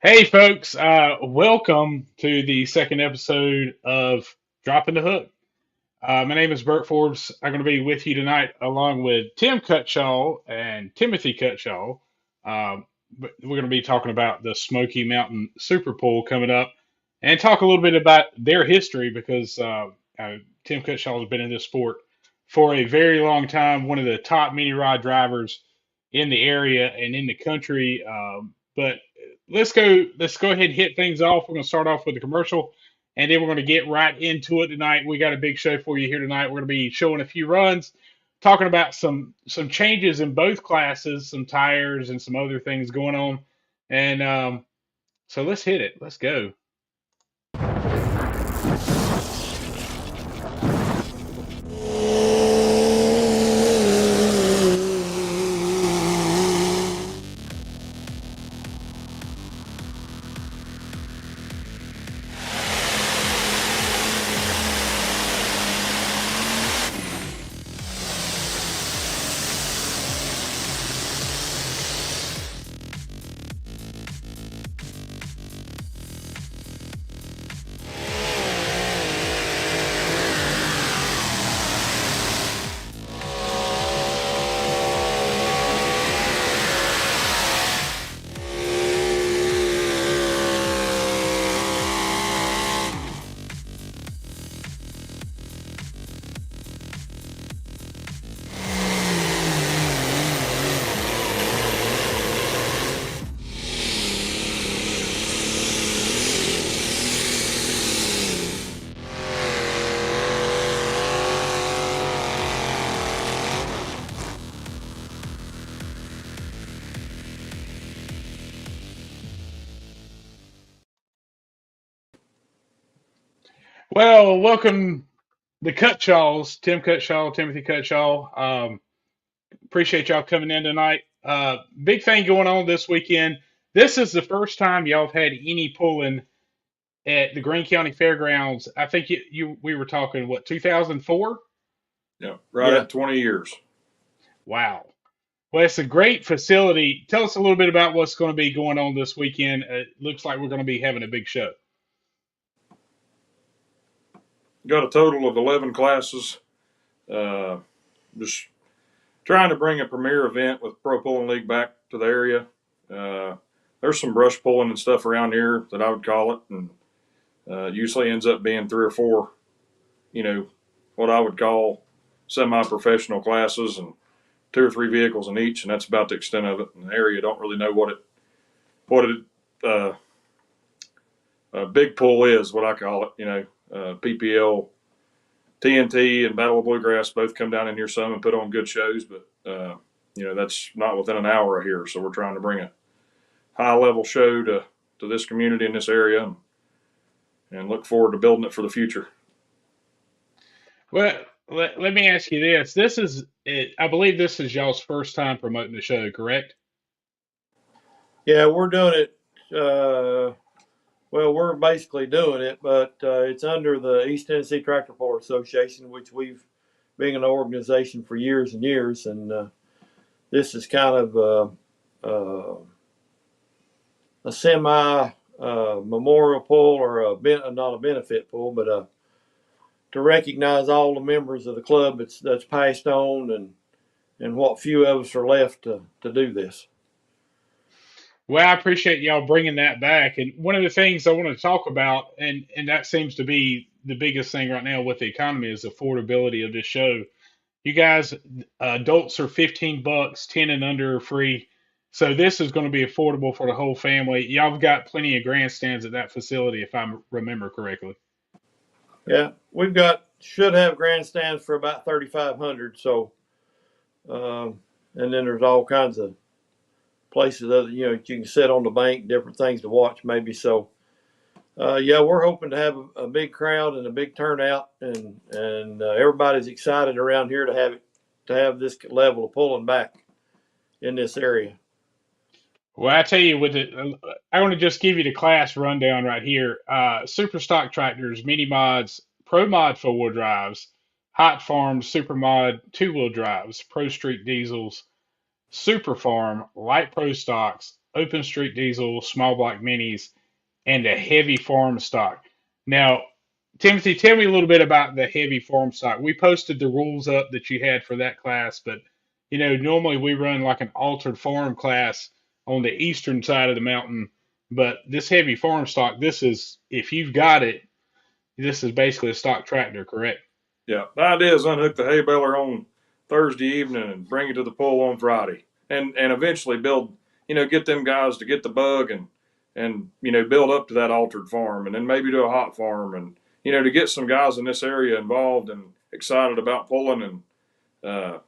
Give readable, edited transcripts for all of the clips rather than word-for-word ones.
Hey, folks, welcome to the second episode of Dropping the Hook. My name is Bert Forbes. I'm going to be with you tonight along with Tim Cutshaw and Timothy Cutshaw. But we're going to be talking about the Smoky Mountain Super Pool coming up and talk a little bit about their history because Tim Cutshaw has been in this sport for a very long time, one of the top mini rod drivers in the area and in the country. But let's go ahead and hit things off. We're going to start off with a commercial, and then we're going to get right into it tonight. We got a big show for you here tonight. We're going to be showing a few runs, talking about some changes in both classes, some tires, and some other things going on. And so let's hit it. Let's go. Well, welcome the Cutshaws, Tim Cutshaw, Timothy Cutshaw. Appreciate y'all coming in tonight. Big thing going on this weekend. This is the first time y'all have had any pulling at the Greene County Fairgrounds. I think we were talking what 2004. Yeah, right Yeah. at 20 years. Wow. Well, it's a great facility. Tell us a little bit about what's going to be going on this weekend. It looks like we're going to be having a big show. Got a total of 11 classes. Uh, just trying to bring a premier event with Pro Pulling League back to the area. Uh, there's some brush pulling and stuff around here that I would call it, and usually ends up being three or four, you know, what I would call semi-professional classes and two or three vehicles in each, and that's about the extent of it. And the area don't really know what it uh, big pull is, what I call it. PPL, TNT, and Battle of Bluegrass both come down in here some and put on good shows, but that's not within an hour of here. So we're trying to bring a high level show to this community in this area, and look forward to building it for the future. Well, let me ask you this. This is, I believe this is y'all's first time promoting the show, correct? Yeah, we're doing it. Well, we're basically doing it, but it's under the East Tennessee Tractor Puller Association, which we've been an organization for years and years. And this is kind of a semi memorial pull, or not a benefit pull, but to recognize all the members of the club that's passed on, and what few of us are left to do this. Well, I appreciate y'all bringing that back. And one of the things I want to talk about, and that seems to be the biggest thing right now with the economy, is affordability of this show. You guys, adults are $15, 10 and under are free. So this is going to be affordable for the whole family. Y'all have got plenty of grandstands at that facility, if I remember correctly. Yeah, should have grandstands for about 3,500. So, and then there's all kinds of places that you can sit on the bank, different things to watch maybe. So, yeah, we're hoping to have a big crowd and a big turnout, and everybody's excited around here to have this level of pulling back in this area. Well, I tell you, I want to just give you the class rundown right here. Super stock tractors, mini mods, pro mod four wheel drives, hot farms, super mod two wheel drives, pro street diesels, super farm, light pro stocks, open street diesel, small block minis, and the heavy farm stock. Now, Timothy, tell me a little bit about the heavy farm stock. We posted the rules up that you had for that class, but normally we run like an altered farm class on the eastern side of the mountain. But this heavy farm stock, this is, if you've got it, this is basically a stock tractor, correct? Yeah, the idea is unhook the hay baler on Thursday evening and bring it to the pull on Friday, and eventually build, get them guys to get the bug and build up to that altered farm, and then maybe do a hot farm, and to get some guys in this area involved and excited about pulling, and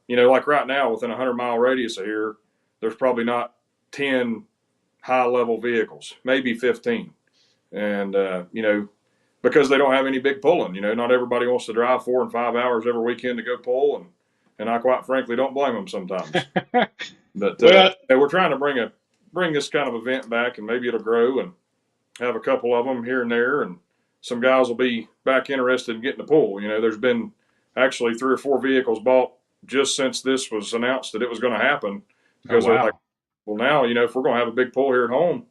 like right now within a 100-mile radius of here, there's probably not 10 high level vehicles, maybe 15, and because they don't have any big pulling. Not everybody wants to drive 4 and 5 hours every weekend to go pull, and I quite frankly don't blame them sometimes. But Well, we're trying to bring this kind of event back, and maybe it'll grow and have a couple of them here and there, and some guys will be back interested in getting the pull. There's been actually 3 or 4 vehicles bought just since this was announced that it was going to happen, oh because they're like, wow. well, now if we're going to have a big pull here at home,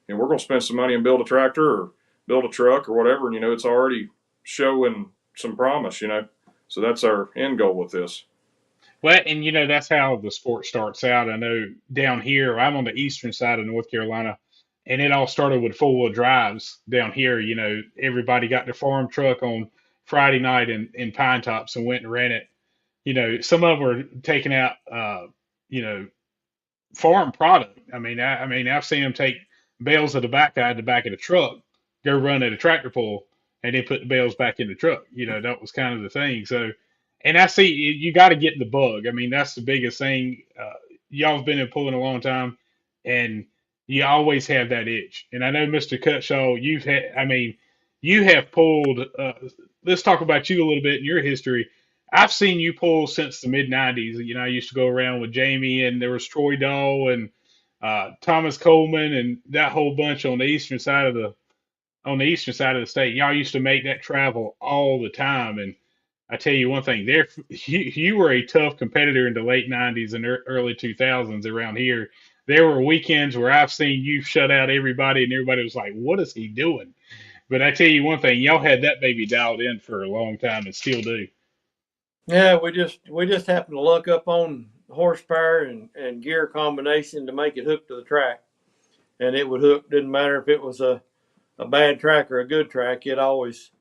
and we're going to spend some money and build a tractor or build a truck or whatever, and it's already showing some promise. So that's our end goal with this. Well, and that's how the sport starts out. I know down here, I'm on the eastern side of North Carolina, and it all started with four-wheel drives down here. Everybody got their farm truck on Friday night in Pine Tops and went and ran it. Some of them were taking out, you know, farm product. I mean, I've seen them take bales of tobacco out the back of the truck, go run at a tractor pull, and then put the bales back in the truck. That was kind of the thing. So, and I see you got to get the bug. I mean, that's the biggest thing. Y'all have been in pulling a long time, and you always have that itch. And I know, Mr. Cutshaw, you've had. I mean, you have pulled. Let's talk about you a little bit in your history. I've seen you pull since the mid '90s. I used to go around with Jamie, and there was Troy Dahl and Thomas Coleman, and that whole bunch on the eastern side of the state. Y'all used to make that travel all the time. And I tell you one thing, there you were a tough competitor in the late '90s and early 2000s around here. There were weekends where I've seen you shut out everybody, and everybody was like, "What is he doing?" But I tell you one thing, y'all had that baby dialed in for a long time and still do. Yeah, we just happened to look up on horsepower and gear combination to make it hook to the track, and it would hook. Didn't matter if it was a bad track or a good track. It always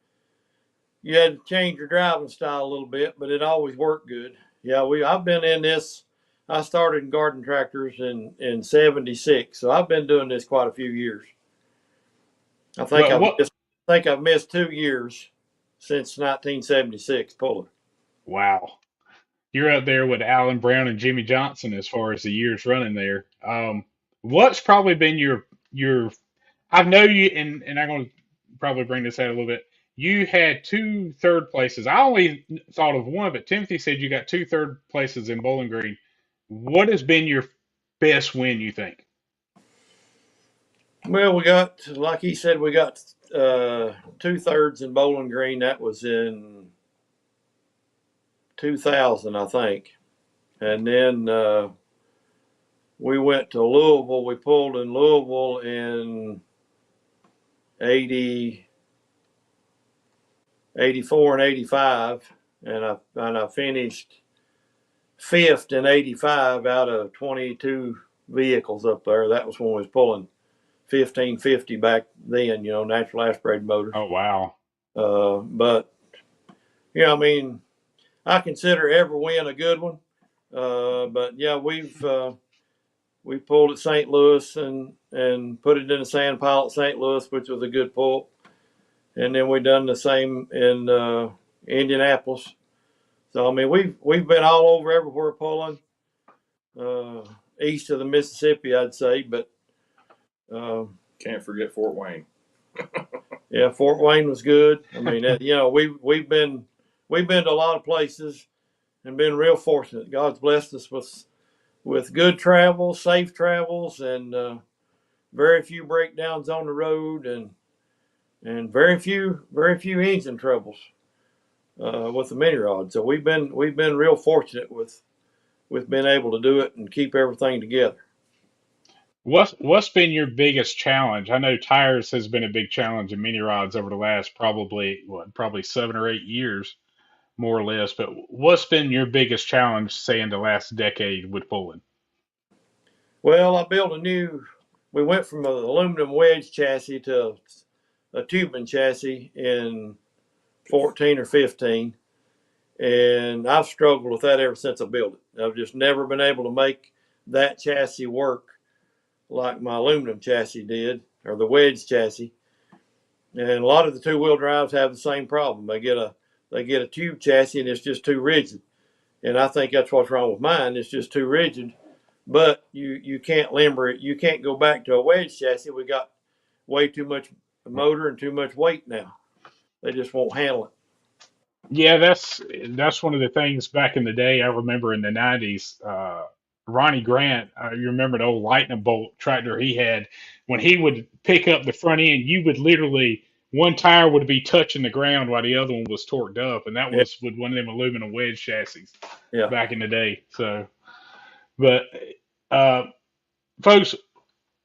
you had to change your driving style a little bit, but it always worked good. Yeah, I've been in this. I started in garden tractors in '76, so I've been doing this quite a few years. I think Well, I've what? missed, I think I've missed 2 years since 1976 pulling. Wow, you're up there with Alan Brown and Jimmy Johnson as far as the years running there. What's probably been your I know you, and I'm going to probably bring this out a little bit. You had two third places. I only thought of one, but Timothy said you got two third places in Bowling Green. What has been your best win, you think? Well, we got, like he said, we got 2/3 in Bowling Green. That was in 2000, I think. And then we went to Louisville. We pulled in Louisville in 80, 84 and 85. And I finished fifth in 85 out of 22 vehicles up there. That was when we was pulling 1550 back then, natural aspirated motors. Oh wow. But I mean, I consider every win a good one. But yeah, we pulled at St. Louis and put it in the sand pile at St. Louis, which was a good pull. And then we done the same in Indianapolis. So I mean, we've been all over everywhere pulling, uh, east of the Mississippi, I'd say. But uh, Can't forget Fort Wayne. yeah, Fort Wayne was good. I mean, we've been to a lot of places and been real fortunate. God's blessed us with good travel, safe travels, and very few breakdowns on the road, and very few engine troubles with the mini rod. So we've been real fortunate with being able to do it and keep everything together. What's been your biggest challenge? I know tires has been a big challenge in mini rods over the last probably 7 or 8 years, more or less. But what's been your biggest challenge, say, in the last decade with pulling? Well, I built a new. We went from an aluminum wedge chassis to a tubing chassis in 14 or 15, and I've struggled with that ever since I built it. I've just never been able to make that chassis work like my aluminum chassis did, or the wedge chassis. And a lot of the two-wheel drives have the same problem. They get a tube chassis and it's just too rigid. And I think that's what's wrong with mine. It's just too rigid. But you can't limber it. You can't go back to a wedge chassis. We got way too much motor and too much weight now. They just won't handle it. Yeah, that's one of the things back in the day. I remember in the '90s, Ronnie Grant. You remember the old lightning bolt tractor he had? When he would pick up the front end, you would literally one tire would be touching the ground while the other one was torqued up, and that Yeah, was with one of them aluminum wedge chassis yeah. back in the day. So, but uh, folks,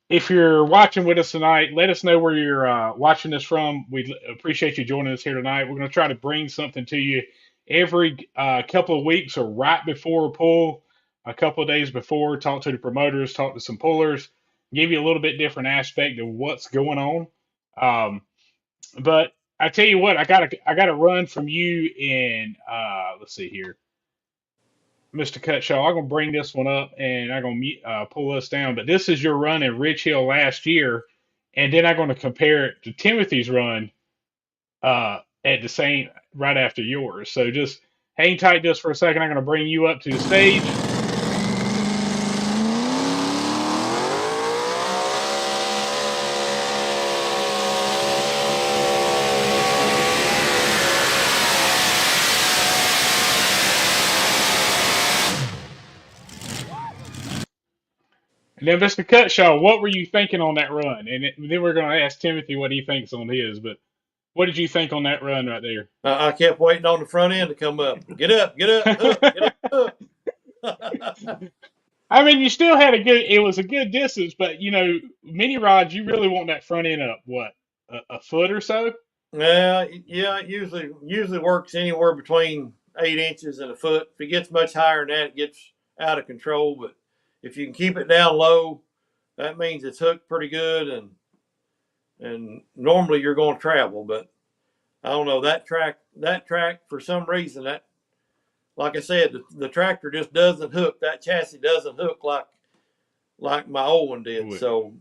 if you're watching with us tonight, let us know where you're watching us from. We appreciate you joining us here tonight. We're going to try to bring something to you every couple of weeks or right before a pull, a couple of days before. Talk to the promoters, talk to some pullers, give you a little bit different aspect of what's going on. Um, but I tell you what, I got to run from you in. Let's see here. Mr. Cutshaw, I'm gonna bring this one up and I'm gonna pull us down. But this is your run in Rich Hill last year, and then I'm gonna compare it to Timothy's run at the same right after yours. So just hang tight just for a second. I'm gonna bring you up to the stage. And then Mr. Cutshaw, what were you thinking on that run? And then we're gonna ask Timothy what he thinks on his. But what did you think on that run right there? I kept waiting on the front end to come up. Get up, hook, get up. I mean, you still had a good. It was a good distance, but mini rods, you really want that front end up what a foot or so. Yeah, it usually works anywhere between 8 inches and a foot. If it gets much higher than that, it gets out of control. But if you can keep it down low, that means it's hooked pretty good, and normally you're going to travel. But I don't know that track for some reason that, like I said, the tractor just doesn't hook. That chassis doesn't hook like my old one did. Would. So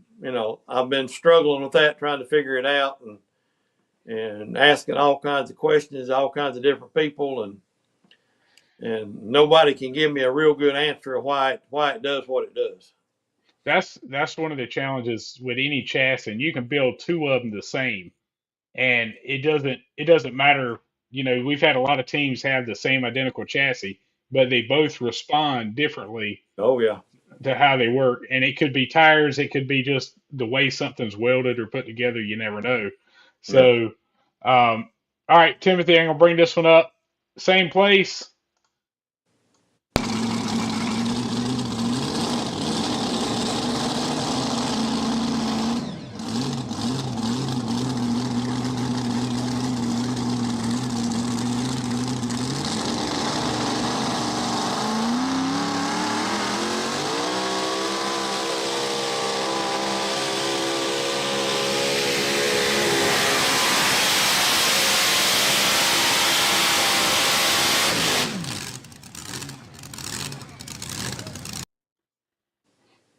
I've been struggling with that, trying to figure it out, and asking all kinds of questions, all kinds of different people, and nobody can give me a real good answer of why it does what it does. That's one of the challenges with any chassis. And you can build two of them the same, and it doesn't matter. We've had a lot of teams have the same identical chassis, but they both respond differently Oh yeah, to how they work. And it could be tires, it could be just the way something's welded or put together. You never know. yeah. So, all right, Timothy, I'm gonna bring this one up. Same place.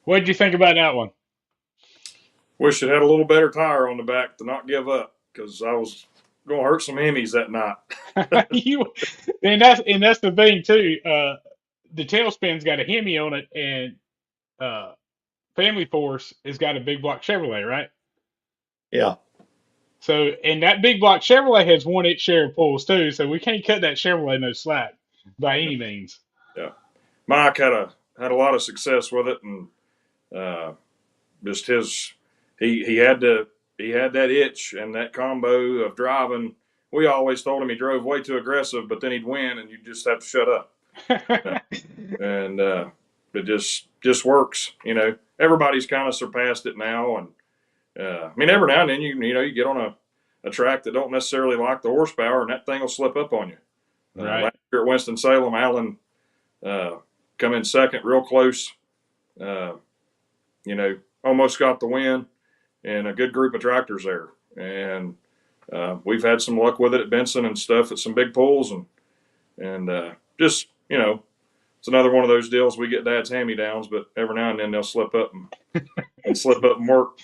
What did you think about that one? Wish it had a little better tire on the back to not give up because I was going to hurt some Emmys that night. you and that's the thing too. The tailspin's got a Hemi on it, and uh, Family Force has got a big block Chevrolet, right? Yeah. So, and that big block Chevrolet has won its share of pulls too. So we can't cut that Chevrolet no slack by any means. Yeah, Mike had a lot of success with it, and uh, just his he had that itch and that combo of driving. We always told him he drove way too aggressive, but then he'd win, and you just have to shut up. And it just works. Everybody's kind of surpassed it now, and I mean, every now and then you get on a track that don't necessarily like the horsepower, and that thing will slip up on you. Right. Last year at Winston-Salem, Allen come in second, real close. Almost got the win, and a good group of tractors there. And we've had some luck with it at Benson and stuff at some big pulls, and just it's another one of those deals. We get Dad's hand-me-downs, but every now and then they'll slip up and slip up and work.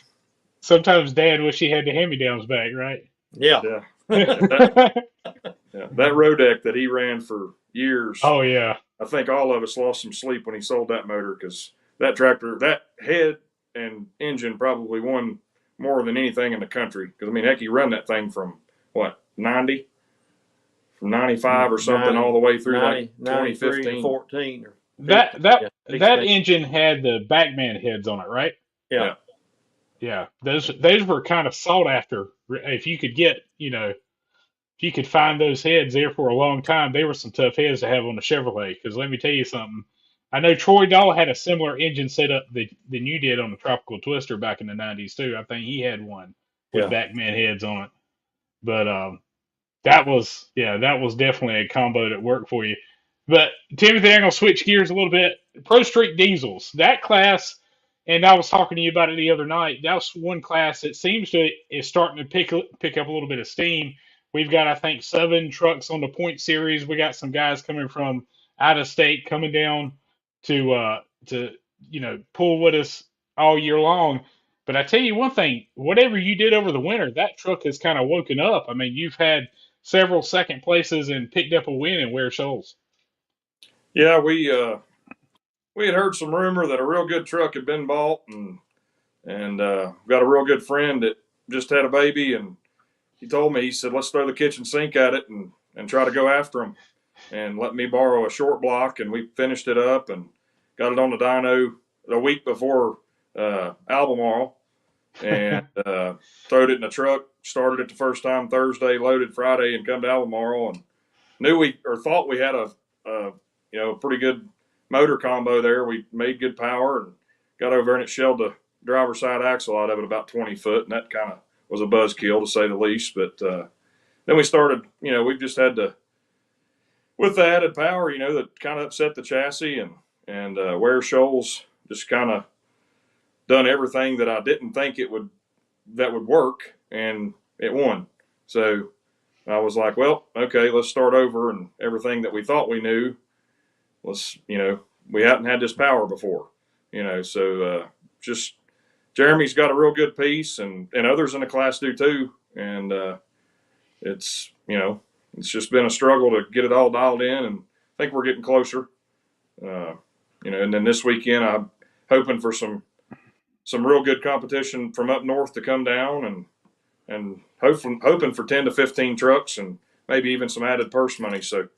Sometimes Dad wish he had the hand-me-downs back, right? Yeah. That road deck that he ran for years. Oh yeah. I think all of us lost some sleep when he sold that motor, because that tractor, that head and engine probably won more than anything in the country. Because, I mean, heck, he run that thing from, 90? From 95 or something 90, all the way through 90, like 2015. 14. Or That engine had the Backman heads on it, right? Yeah. Yeah. Those were kind of sought after. If you could get, if you could find those heads there for a long time, they were some tough heads to have on the Chevrolet. Because let me tell you something. I know Troy Dahl had a similar engine setup than you did on the Tropical Twister back in the 90s, too. I think he had one with Backman heads on it. But that was definitely a combo that worked for you. But Timothy, I'm going to switch gears a little bit. Pro Street Diesels, that class, and I was talking to you about it the other night. That's one class that seems to is starting to pick up a little bit of steam. We've got, I think, 7 trucks on the point series. We got some guys coming from out of state coming down to pull with us all year long. But I tell you one thing, whatever you did over the winter, that truck has kind of woken up. I mean, you've had several second places and picked up a win in Ware Shoals. Yeah, we had heard some rumor that a real good truck had been bought, and got a real good friend that just had a baby, and he told me, he said, let's throw the kitchen sink at it and try to go after him, and let me borrow a short block, and we finished it up and got it on the dyno a week before Albemarle, and throwed it in the truck, started it the first time Thursday, loaded Friday, and come to Albemarle, and thought we had a pretty good motor combo there. We made good power and got over there, and it shelled the driver's side axle out of it about 20 foot, and that kind of was a buzzkill, to say the least. But then we started, we've just had to, with the added power, that kind of upset the chassis, and Ware Shoals just kind of done everything that I didn't think that would work, and it won. So I was like, well, okay, let's start over, and everything that we thought we knew, we hadn't had this power before, so just Jeremy's got a real good piece, and others in the class do too, and it's just been a struggle to get it all dialed in, and I think we're getting closer, and then this weekend I'm hoping for some real good competition from up north to come down, and hoping for 10 to 15 trucks and maybe even some added purse money. So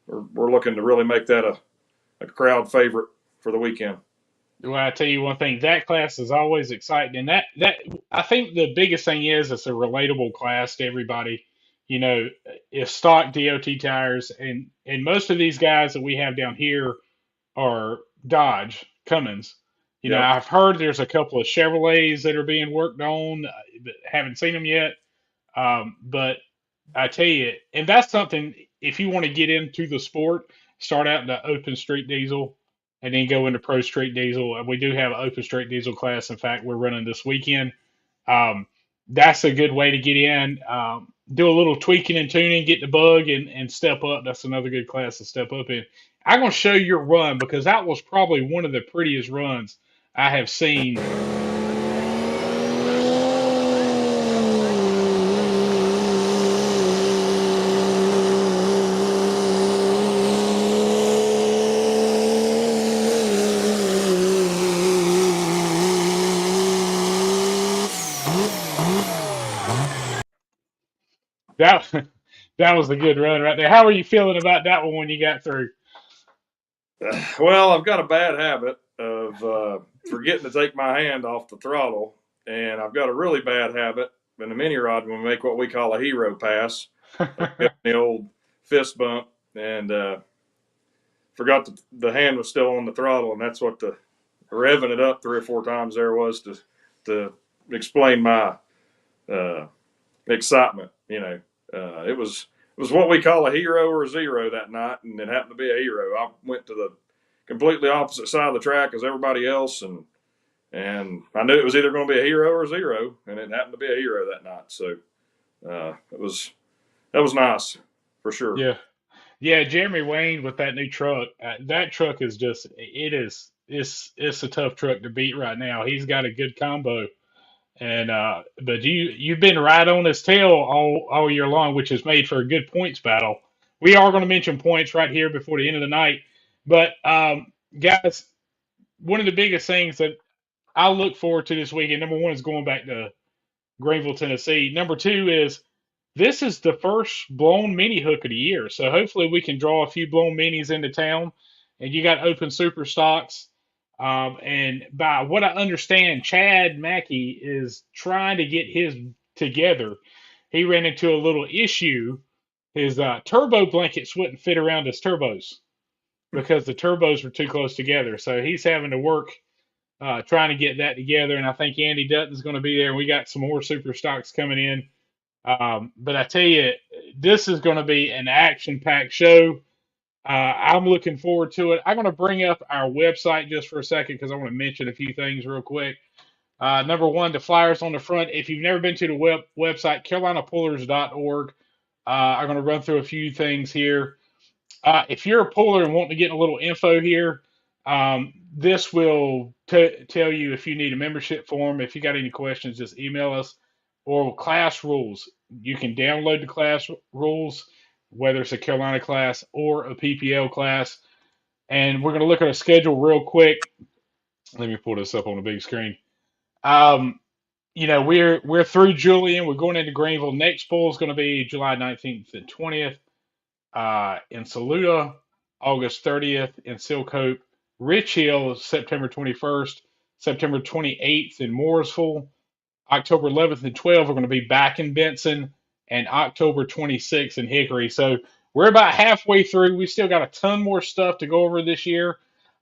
we're looking to really make that a crowd favorite for the weekend. Well, I tell you one thing, that class is always exciting, and that I think the biggest thing is it's a relatable class to everybody. It's stock DOT tires, and most of these guys that we have down here are Dodge Cummins. I've heard there's a couple of Chevrolets that are being worked on, but haven't seen them yet. But I tell you, and that's something, if you want to get into the sport, start out in the open street diesel and then go into pro street diesel. And we do have an open street diesel class. In fact, we're running this weekend. That's a good way to get in. Do a little tweaking and tuning, get the bug, and step up. That's another good class to step up in. I'm going to show your run, because that was probably one of the prettiest runs I have seen. That was a good run right there. How are you feeling about that one when you got through? Well, I've got a bad habit of forgetting to take my hand off the throttle, and I've got a really bad habit in the mini rod when we make what we call a hero pass, the old fist bump, and forgot the hand was still on the throttle, and that's what the revving it up 3 or 4 times there was to explain my uh, excitement. It was what we call a hero or a zero that night, and it happened to be a hero. I went to the completely opposite side of the track as everybody else, and I knew it was either going to be a hero or a zero, and it happened to be a hero that night. So that was nice for sure. Yeah. Yeah, Jeremy Wayne with that new truck. That truck is just it's a tough truck to beat right now. He's got a good combo, and but you've been right on his tail all year long, which has made for a good points battle. We are going to mention points right here before the end of the night, but guys, one of the biggest things that I look forward to this weekend. Number one is going back to Greeneville, Tennessee. Number two is this is the first blown mini hook of the year. So hopefully we can draw a few blown minis into town. And you got open super stocks. And by what I understand, Chad Mackey is trying to get his together. He ran into a little issue. His turbo blankets wouldn't fit around his turbos because the turbos were too close together. So he's having to work trying to get that together. And I think Andy Dutton's going to be there. And we got some more super stocks coming in. But I tell you, this is going to be an action-packed show. I'm looking forward to it. I'm going to bring up our website just for a second because I want to mention a few things real quick. Number one, the flyers on the front. If you've never been to the website, carolinapullers.org, I'm going to run through a few things here. If you're a puller and want to get a little info here, this will tell you if you need a membership form. If you got any questions, just email us. Or class rules. You can download the class rules, whether it's a Carolina class or a PPL class. And we're going to look at our schedule real quick. Let me pull this up on the big screen. We're through Julian. We're going into Greeneville. Next poll is going to be July 19th and 20th in Saluda, August 30th in Silcope, Rich Hill, September 21st, September 28th in Mooresville, October 11th and 12th are going to be back in Benson, and October 26th in Hickory. So we're about halfway through. We still got a ton more stuff to go over this year.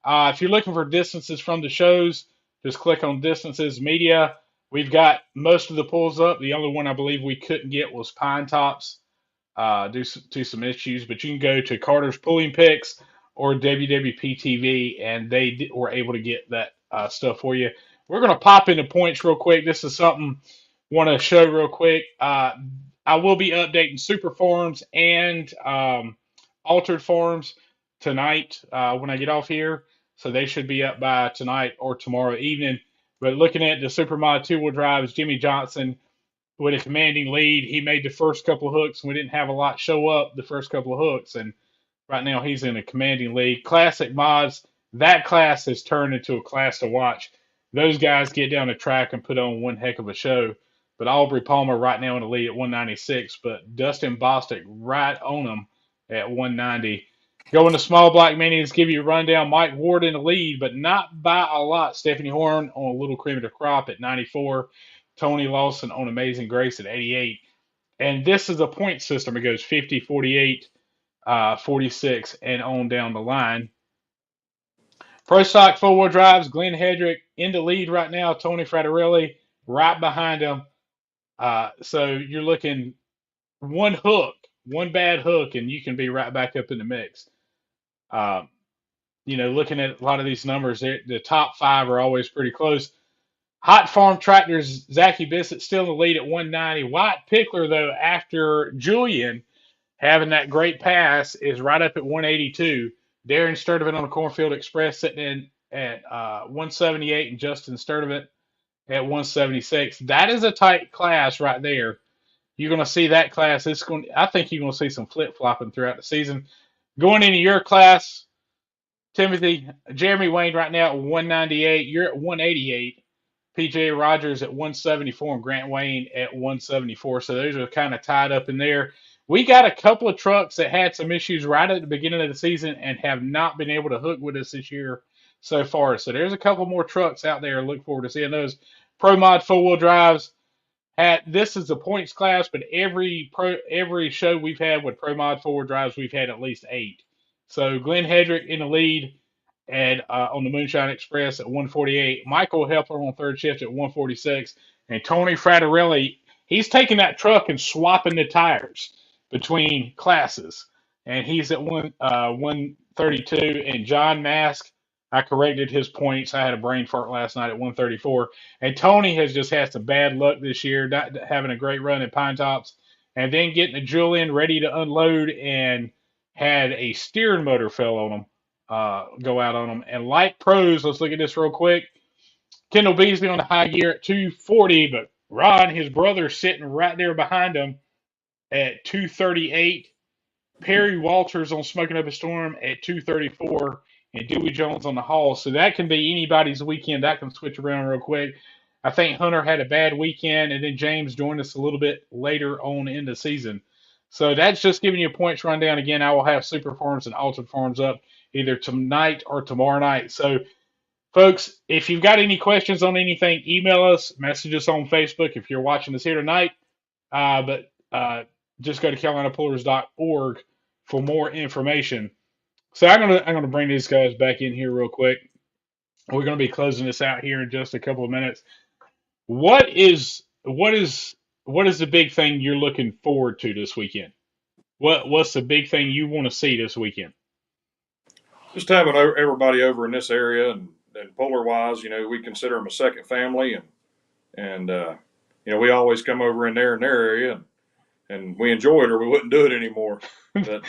If you're looking for distances from the shows, just click on distances media. We've got most of the pulls up. The only one I believe we couldn't get was Pine Tops due to some issues. But you can go to Carter's Pulling Picks or WWP TV, and they were able to get that stuff for you. We're going to pop into points real quick. This is something I want to show real quick. I will be updating super forms and altered forms tonight when I get off here. So they should be up by tonight or tomorrow evening. But looking at the Supermod two-wheel drives, Jimmy Johnson with a commanding lead. He made the first couple of hooks. We didn't have a lot show up the first couple of hooks. And right now he's in a commanding lead. Classic Mods, that class has turned into a class to watch. Those guys get down the track and put on one heck of a show. But Aubrey Palmer right now in the lead at 196, but Dustin Bostic right on him at 190. Going to small block minis, give you a rundown. Mike Ward in the lead, but not by a lot. Stephanie Horn on a little cream of the crop at 94. Tony Lawson on Amazing Grace at 88. And this is a point system. It goes 50, 48, 46, and on down the line. Pro Stock four-wheel drives, Glenn Hedrick in the lead right now. Tony Fraterelli right behind him. So you're looking one hook, one bad hook, and you can be right back up in the mix. Looking at a lot of these numbers, the top five are always pretty close. Hot Farm Tractors, Zachy Bissett still in the lead at 190. White Pickler, though, after Julian having that great pass, is right up at 182. Darren Sturdivant on the Cornfield Express sitting in at 178, and Justin Sturdivant at 176. That is a tight class right there. You're going to see that class. I think you're going to see some flip-flopping throughout the season. Going into your class, Timothy, Jeremy Wayne right now at 198. You're at 188. PJ Rogers at 174 and Grant Wayne at 174. So those are kind of tied up in there. We got a couple of trucks that had some issues right at the beginning of the season and have not been able to hook with us this year so far. So there's a couple more trucks out there. Look forward to seeing those. Pro Mod four-wheel drives. This is the points class, but every show we've had with Pro Mod four-wheel drives, we've had at least 8. So Glenn Hedrick in the lead and on the Moonshine Express at 148. Michael Helper on third shift at 146. And Tony Fratarelli, he's taking that truck and swapping the tires between classes. And he's at 132. And John Mask, I corrected his points. I had a brain fart last night at 134. And Tony has just had some bad luck this year, not having a great run at Pine Tops. And then getting a Julian ready to unload and had a steering motor fell on him, go out on him. And light pros, let's look at this real quick. Kendall Beasley on the high gear at 240, but Ron, his brother, sitting right there behind him at 238. Perry Walters on Smoking Up a Storm at 234, and Dewey Jones on the Hall. So that can be anybody's weekend. That can switch around real quick. I think Hunter had a bad weekend, and then James joined us a little bit later on in the season. So that's just giving you a points rundown. Again, I will have super forms and altered forms up either tonight or tomorrow night. So, folks, if you've got any questions on anything, email us, message us on Facebook if you're watching us here tonight. But just go to CarolinaPullers.org for more information. So I'm gonna bring these guys back in here real quick. We're gonna be closing this out here in just a couple of minutes. What is the big thing you're looking forward to this weekend? What's the big thing you want to see this weekend? Just having everybody over in this area and Puller wise, we consider them a second family, and we always come over in their area, and we enjoy it, or we wouldn't do it anymore. But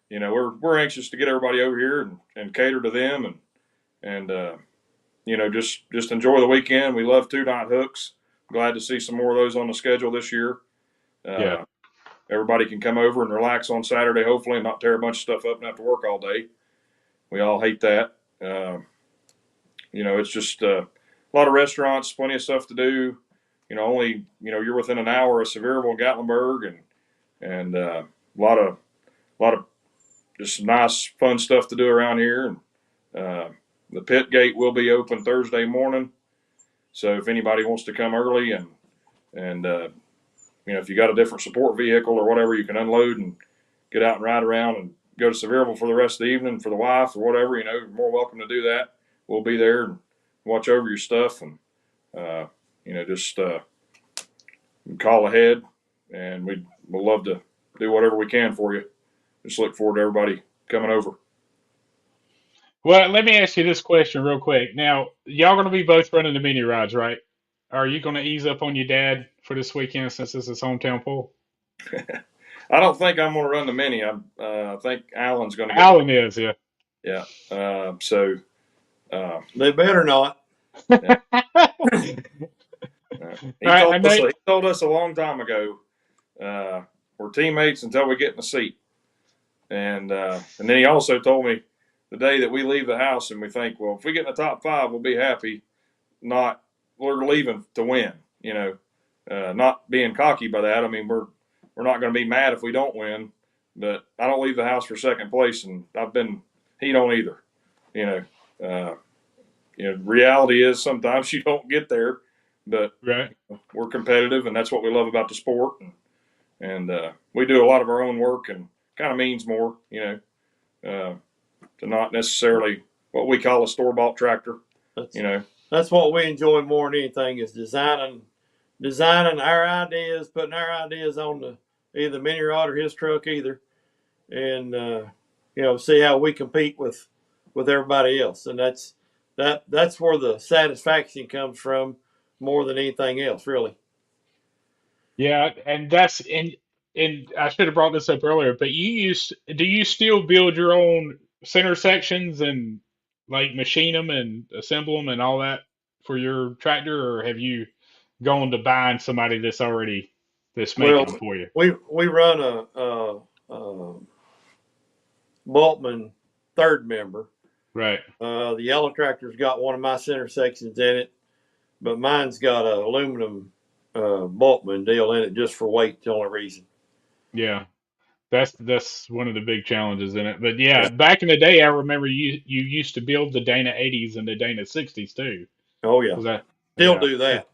we're anxious to get everybody over here and cater to them, and just enjoy the weekend. We love 2-night hooks. Glad to see some more of those on the schedule this year. Yeah. Everybody can come over and relax on Saturday, hopefully, and not tear a bunch of stuff up and have to work all day. We all hate that. It's just a lot of restaurants, plenty of stuff to do. You're within an hour of Sevierville and Gatlinburg, and a lot of just nice, fun stuff to do around here. And the pit gate will be open Thursday morning, so if anybody wants to come early and if you got a different support vehicle or whatever, you can unload and get out and ride around and go to Sevierville for the rest of the evening for the wife or whatever. You're more welcome to do that. We'll be there and watch over your stuff, and just call ahead, and we'll love to do whatever we can for you. Just look forward to everybody coming over. Well, let me ask you this question real quick. Now, y'all going to be both running the mini rides, right? Are you going to ease up on your dad for this weekend since this is hometown pool? I don't think I'm going to run the mini. I think Alan's going to. Alan is, yeah. Yeah. They better not. Yeah. He told us a long time ago, we're teammates until we get in the seat. And then he also told me the day that we leave the house and we think, well, if we get in the top 5, we'll be happy. Not we're leaving to win. Not being cocky by that. I mean, we're not going to be mad if we don't win, but I don't leave the house for second place, and he don't either. Reality is sometimes you don't get there, but right. We're competitive, and that's what we love about the sport. And we do a lot of our own work, and kind of means more, to not necessarily what we call a store-bought tractor. That's what we enjoy more than anything is designing our ideas, putting our ideas on either the mini rod or his truck either, and see how we compete with everybody else, and that's where the satisfaction comes from more than anything else, really. Yeah, and I should have brought this up earlier, but do you still build your own center sections and like machine them and assemble them and all that for your tractor, or have you gone to buying somebody that's making them for you? We run a Bultman third member. Right. The yellow tractor's got one of my center sections in it, but mine's got an aluminum Bultman deal in it just for weight. The only reason. Yeah, that's one of the big challenges in it. But yeah, back in the day, I remember you used to build the Dana 80s and the Dana 60s too. Oh yeah, do that.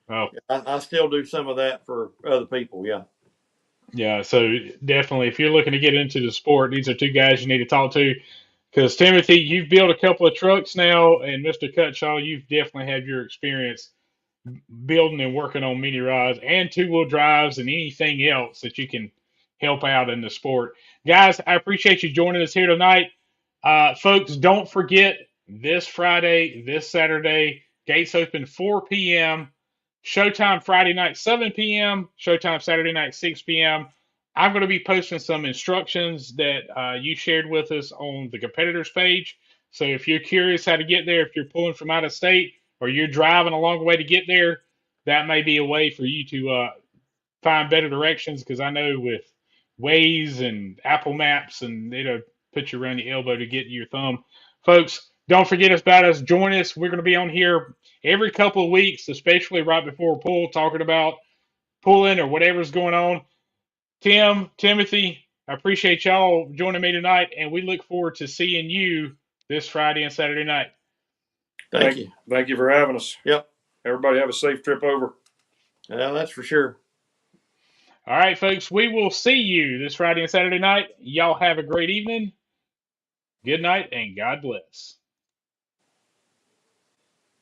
Oh, I still do some of that for other people. Yeah. Yeah, so definitely, if you're looking to get into the sport, these are two guys you need to talk to. Because Timothy, you've built a couple of trucks now, and Mr. Cutshaw, you've definitely had your experience building and working on mini rods and two wheel drives and anything else that you can help out in the sport. Guys, I appreciate you joining us here tonight. Folks, don't forget this Friday, this Saturday, gates open 4 p.m. Showtime Friday night, 7 p.m. Showtime Saturday night, 6 p.m. I'm going to be posting some instructions that you shared with us on the competitors page. So if you're curious how to get there, if you're pulling from out of state or you're driving a long way to get there, that may be a way for you to find better directions. Because I know with Waze and Apple Maps, and it'll put you around your elbow to get to your thumb. Folks, don't forget about us. Join us. We're going to be on here every couple of weeks, especially right before pull, talking about pulling or whatever's going on. Timothy, I appreciate y'all joining me tonight, and we look forward to seeing you this Friday and Saturday night. Thank you. Thank you for having us. Yep. Everybody have a safe trip over. Yeah, that's for sure. All right, folks, we will see you this Friday and Saturday night. Y'all have a great evening. Good night, and God bless.